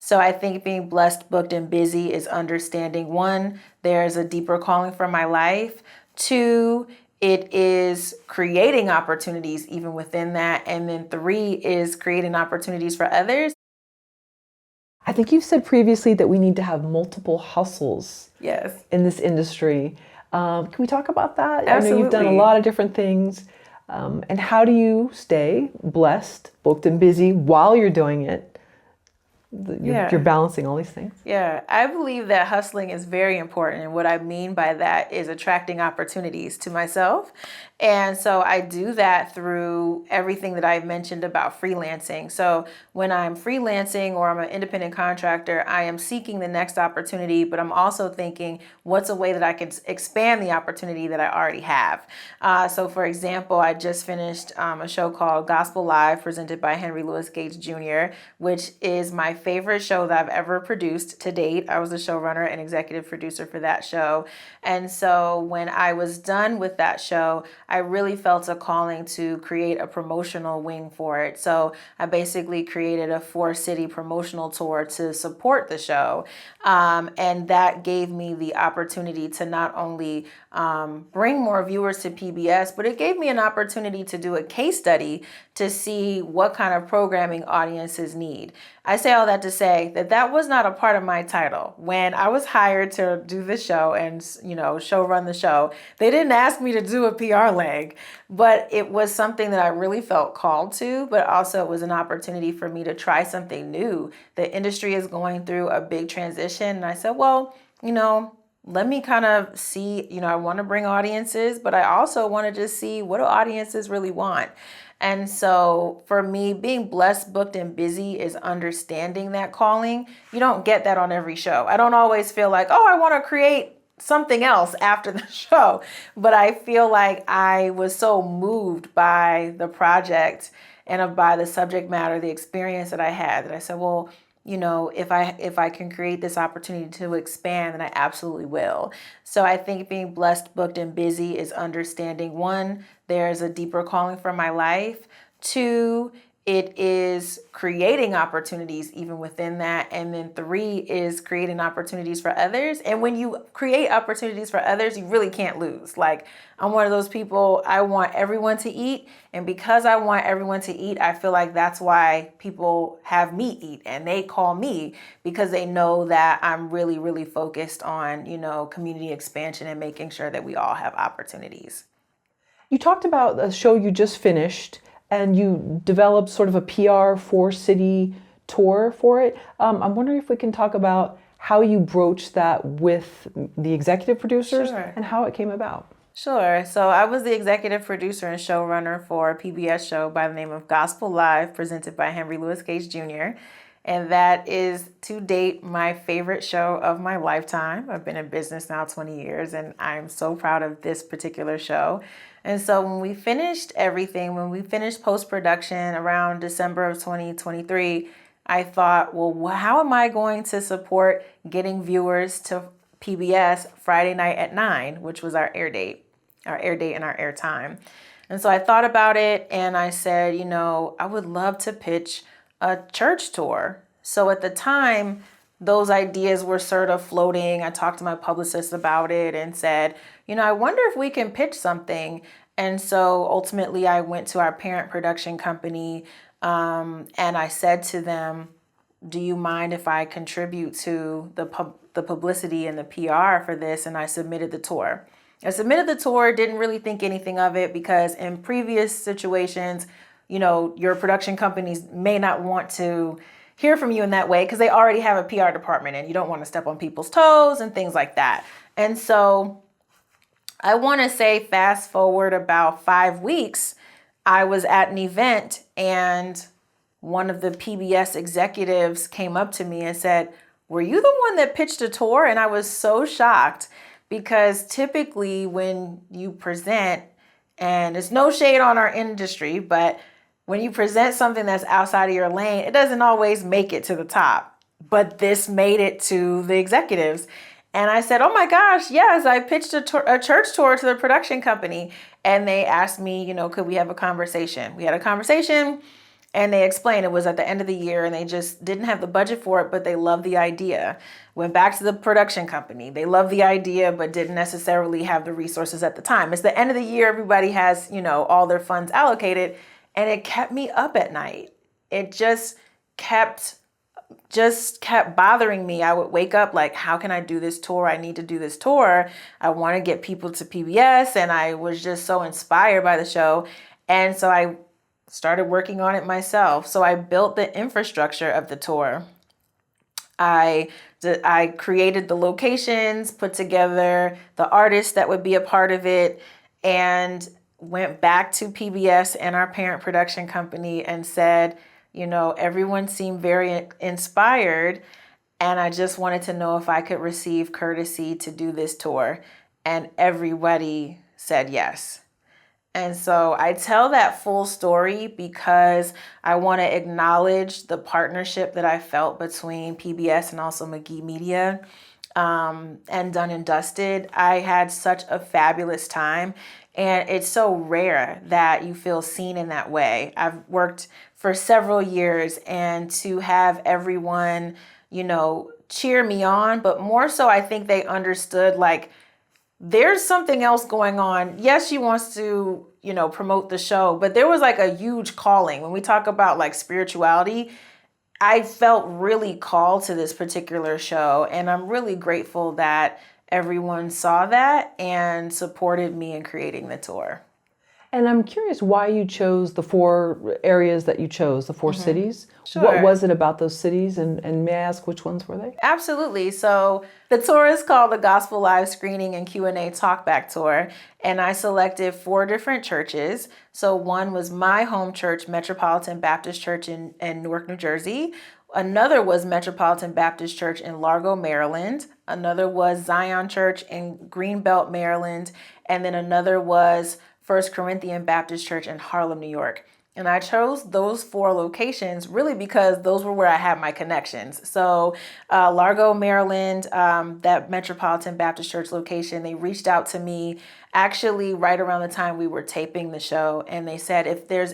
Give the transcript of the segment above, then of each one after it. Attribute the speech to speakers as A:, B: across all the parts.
A: So I think being blessed, booked, and busy is understanding, one, there's a deeper calling for my life. Two, it is creating opportunities even within that. And then three is creating opportunities for others.
B: I think you've said previously that we need to have multiple hustles
A: Yes.
B: in this industry. Can we talk about that?
A: Absolutely.
B: I know you've done a lot of different things. And how do you stay blessed, booked, and busy while you're doing it? You're balancing all these things.
A: Yeah, I believe that hustling is very important. And what I mean by that is attracting opportunities to myself. And so I do that through everything that I've mentioned about freelancing. So when I'm freelancing or I'm an independent contractor, I am seeking the next opportunity, but I'm also thinking, what's a way that I can expand the opportunity that I already have? So for example, I just finished a show called Gospel Live, presented by Henry Louis Gates Jr., which is my favorite show that I've ever produced to date. I was the showrunner and executive producer for that show. And so when I was done with that show, I really felt a calling to create a promotional wing for it. So I basically created a 4-city promotional tour to support the show. And that gave me the opportunity to not only bring more viewers to PBS, but it gave me an opportunity to do a case study to see what kind of programming audiences need. I say all that to say that that was not a part of my title. When I was hired to do the show and, show run the show, they didn't ask me to do a PR leg, but it was something that I really felt called to, but also it was an opportunity for me to try something new. The industry is going through a big transition. And I said, well, let me kind of see, I want to bring audiences, but I also want to just see what do audiences really want. And so for me, being blessed, booked, and busy is understanding that calling. You don't get that on every show. I don't always feel like, I want to create something else after the show. But I feel like I was so moved by the project and by the subject matter, the experience that I had, that I said, well, if I can create this opportunity to expand, then I absolutely will. So I think being blessed, booked, and busy is understanding, one, there's a deeper calling for my life. Two, it is creating opportunities even within that. And then three is creating opportunities for others. And when you create opportunities for others, you really can't lose. Like, I'm one of those people, I want everyone to eat. And because I want everyone to eat, I feel like that's why people have me eat and they call me, because they know that I'm really, really focused on, community expansion and making sure that we all have opportunities.
B: You talked about a show you just finished, and you developed sort of a PR 4-city tour for it. I'm wondering if we can talk about how you broached that with the executive producers. Sure. And how it came about.
A: Sure. So I was the executive producer and showrunner for a PBS show by the name of Gospel Live, presented by Henry Louis Gates Jr., and that is, to date, my favorite show of my lifetime. I've been in business now 20 years, and I'm so proud of this particular show. And so when we finished everything, when we finished post-production around December of 2023, I thought, well, how am I going to support getting viewers to PBS Friday night at 9, which was our air date and our air time. And so I thought about it, and I said, I would love to pitch a church tour. So at the time, those ideas were sort of floating. I talked to my publicist about it and said, I wonder if we can pitch something. And so ultimately I went to our parent production company and I said to them, do you mind if I contribute to the publicity and the PR for this? And I submitted the tour. Didn't really think anything of it, because in previous situations, your production companies may not want to hear from you in that way because they already have a PR department and you don't want to step on people's toes and things like that. And so I want to say fast forward about 5 weeks, I was at an event and one of the PBS executives came up to me and said, were you the one that pitched a tour? And I was so shocked, because typically when you present, and it's no shade on our industry, but when you present something that's outside of your lane, it doesn't always make it to the top. But this made it to the executives. And I said, oh my gosh, yes, I pitched a church tour to the production company. And they asked me, could we have a conversation? We had a conversation. And they explained it was at the end of the year and they just didn't have the budget for it, but they loved the idea. Went back to the production company. They loved the idea, but didn't necessarily have the resources at the time. It's the end of the year. Everybody has, all their funds allocated. And it kept me up at night. It kept bothering me. I would wake up like, how can I do this tour? I need to do this tour. I want to get people to PBS. And I was just so inspired by the show. And so I started working on it myself. So I built the infrastructure of the tour. I created the locations, put together the artists that would be a part of it, and went back to PBS and our parent production company and said, everyone seemed very inspired, and I just wanted to know if I could receive courtesy to do this tour. And everybody said yes. And so I tell that full story because I want to acknowledge the partnership that I felt between PBS and also McGee Media and Done and Dusted. I had such a fabulous time, and it's so rare that you feel seen in that way. I've worked for several years, and to have everyone, cheer me on, but more so I think they understood like, there's something else going on. Yes, she wants to, promote the show, but there was like a huge calling. When we talk about like spirituality, I felt really called to this particular show, and I'm really grateful that everyone saw that and supported me in creating the tour.
B: And I'm curious why you chose the 4 areas that you chose, the 4 cities.
A: Sure.
B: What was it about those cities? And may I ask which ones were they?
A: Absolutely. So the tour is called the Gospel Live Screening and Q&A Talkback Tour. And I selected 4 different churches. So one was my home church, Metropolitan Baptist Church in Newark, New Jersey. Another was Metropolitan Baptist Church in Largo, Maryland. Another was Zion Church in Greenbelt, Maryland. And then another was First Corinthian Baptist Church in Harlem, New York. And I chose those 4 locations really because those were where I had my connections. So Largo, Maryland, that Metropolitan Baptist Church location, they reached out to me actually right around the time we were taping the show. And they said, if there's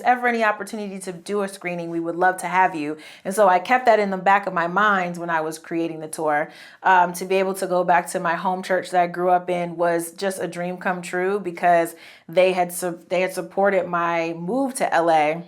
A: ever any opportunity to do a screening, we would love to have you. And so I kept that in the back of my mind when I was creating the tour. To be able to go back to my home church that I grew up in was just a dream come true because they had supported my move to LA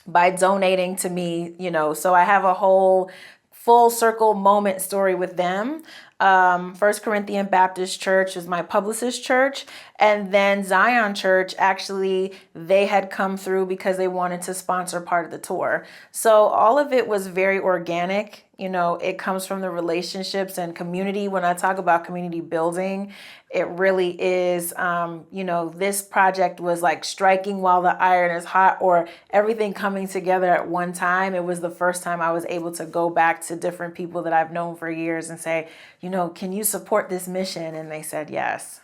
A: by donating to me, so I have a whole full circle moment story with them. First Corinthian Baptist Church is my publicist church. And then Zion Church, actually, they had come through because they wanted to sponsor part of the tour. So all of it was very organic. It comes from the relationships and community. When I talk about community building, it really is, this project was like striking while the iron is hot, or everything coming together at one time. It was the first time I was able to go back to different people that I've known for years and say, can you support this mission? And they said yes.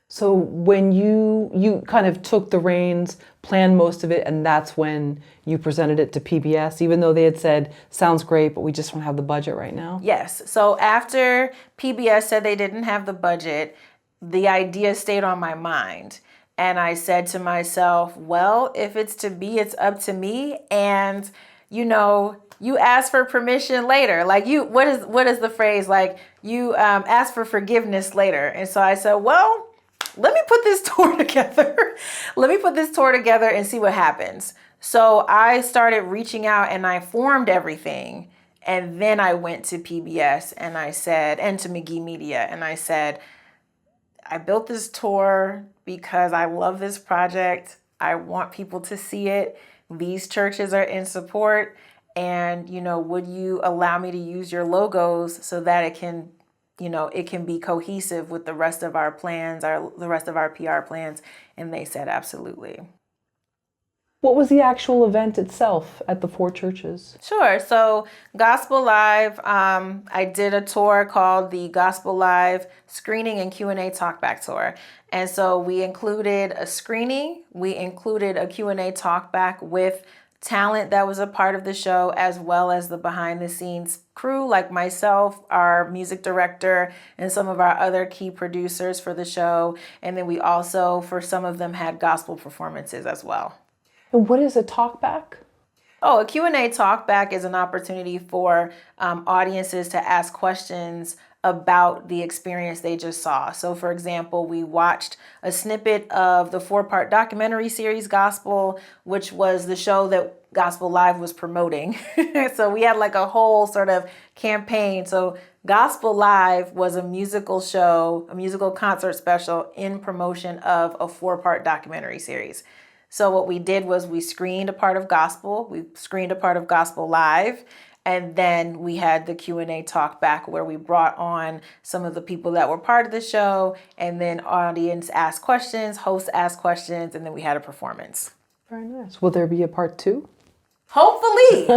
B: So when you kind of took the reins, planned most of it, and that's when you presented it to PBS, even though they had said, sounds great, but we just don't have the budget right now?
A: Yes. So after PBS said they didn't have the budget, the idea stayed on my mind. And I said to myself, well, if it's to be, it's up to me. And, you ask for permission later. Like what is the phrase? Like you ask for forgiveness later. And so I said, well, let me put this tour together. Let me put this tour together and see what happens. So I started reaching out and I formed everything. And then I went to PBS and I said, and to McGee Media, and I said, I built this tour because I love this project. I want people to see it. These churches are in support. And, would you allow me to use your logos so that it can be cohesive with the rest of our plans, the rest of our PR plans? And they said, absolutely.
B: What was the actual event itself at the 4 churches?
A: Sure. So Gospel Live, I did a tour called the Gospel Live Screening and Q&A Talkback Tour. And so we included a screening, we included a Q&A talkback with talent that was a part of the show, as well as the behind the scenes crew like myself, our music director, and some of our other key producers for the show. And then we also, for some of them, had gospel performances as well.
B: And what is a talkback?
A: Oh, a Q&A talkback is an opportunity for audiences to ask questions about the experience they just saw. So for example, we watched a snippet of the 4-part documentary series Gospel, which was the show that Gospel Live was promoting. So we had like a whole sort of campaign. So Gospel Live was a musical show, a musical concert special in promotion of a 4-part documentary series. So what we did was we screened a part of Gospel, we screened a part of Gospel Live, and then we had the Q&A talk back where we brought on some of the people that were part of the show, and then audience asked questions, hosts asked questions, and then we had a performance.
B: Very nice. Will there be a part 2?
A: Hopefully.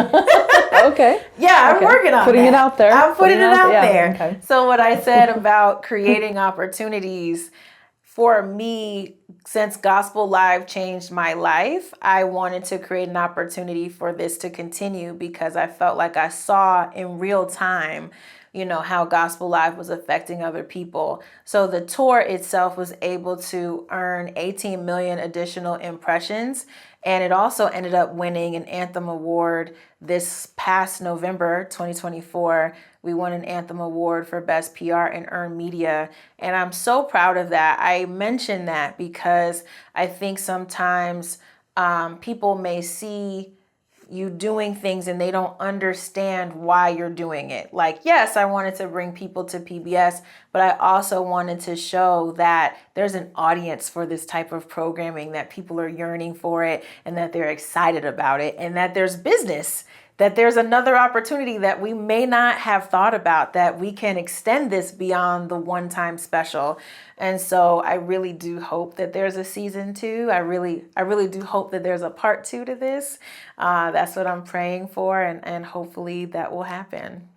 B: Okay.
A: Yeah, I'm working on
B: putting
A: that.
B: it out there.
A: I'm putting it out
B: yeah,
A: there.
B: Okay.
A: So what I said about creating opportunities, for me, since Gospel Live changed my life, I wanted to create an opportunity for this to continue because I felt like I saw in real time, how Gospel Live was affecting other people. So the tour itself was able to earn 18 million additional impressions. And it also ended up winning an Anthem Award this past November 2024. We won an Anthem Award for Best PR and Earned Media. And I'm so proud of that. I mention that because I think sometimes people may see you doing things and they don't understand why you're doing it. Like, yes, I wanted to bring people to PBS, but I also wanted to show that there's an audience for this type of programming, that people are yearning for it and that they're excited about it, and that there's business, that there's another opportunity that we may not have thought about, that we can extend this beyond the one-time special. And so I really do hope that there's a season 2. I really do hope that there's a part 2 to this. That's what I'm praying for, and hopefully that will happen.